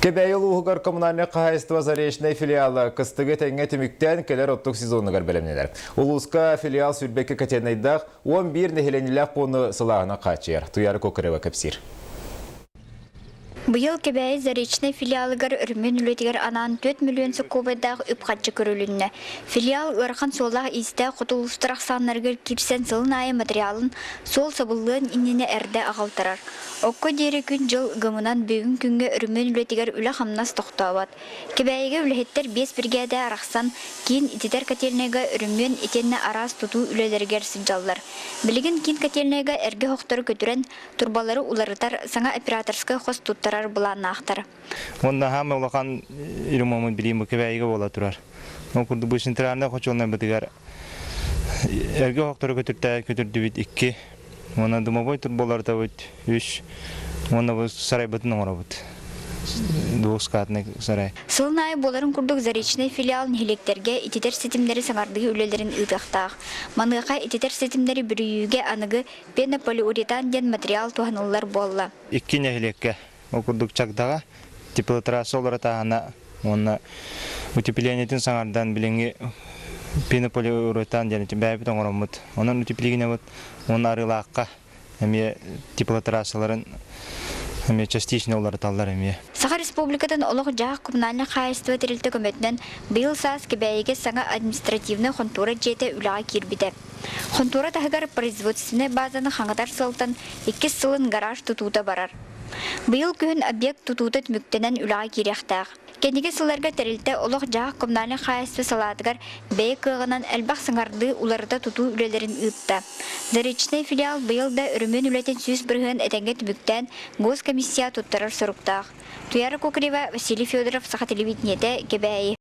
Кебәйіл ұғығар коммунальный қағайыстыва заречный филиалы кыстығы тәңе түміктен келер оттық сезонығар бәлемнелер. Улуска филиал сүрбекі кәтенайдақ 11 нехеленілік қоны сылағына қачыр. Туяры көкірева көпсір. Быйыл кебәйі заречный филиалыгар үрмен үлетігер анан 4 миллион сыққобайдағы үпқатчы көрілінне. Филиал өрхан солақ исті құтылыстырақ санларғыр кирсен сылын айы материалын сол сабылығын иннене әрді ағалтырар. Окко дері күн жыл ғымынан бүгін күнге үрмен үлетігер үлі қамнас тоқтауат. Кебәйіге үлеттер 5 бригада арақсан кейін итетер кателнеге үрмен етенне арас тұту үлелергер сынжалар. Білігін кейін кателнеге әрге хоқтары көтірен турбалары уларытар саңа операторскай қос тұттарар бұлан нақтар. Онда хамы олақан ирмамын білеймі кебәйіге бола тұрар. Оқырды бұл синтарарында қочолынан бітігер әрге хоқтары көтірді бит 2. Оны дымабой турбаларда бит 3. Оны бұл сарай бұтын оңыра бұт. Двухскатный сарай. Сылнай боларын күрдік заречный филиал нехелектерге итетер сетимдері саңардығы үлелерін ұйдақтақ. Манғақа итетер сетимдері бүрүйіге анығы пенополиуретан ден материал туғанылар болла. 2 нехелекке оқырдық чақдаға теплотрассы олар тағана оны утеплениетін саңардан біліңе пенополиуретан ден бәйбіт оңыра бұт. Оның утеплегіне бұт, оның арылаққа теплотрассаларын частично олар талдар әме. Саха республикадан олық жақ коммунальный қайыстығы терілті көмөтінен бұйыл саас кебәйіге саңа административны қонтура жеті үліға кербіді. Қонтура тағығар производственный базаны қаңғатар сылтан 2 сылын гараж тұтуыда барар. Бұйыл күйін объект тұтуыда түміктенен үліға керектәғ. Кендеге сыларға тәрілті олық жақ коммунальный қайысты салатығар бәй кығынан әлбақ сыңарды уларыда тұту үлелерін ұйтта. Заречный филиал бұйылда үрімен үлетін сүйіс бірғын әтенге түміктен госкомиссия тұттарар сұрықтақ. Туяры Кокрева, Василий Федоров, Саха телевидениеде, Кебәйі.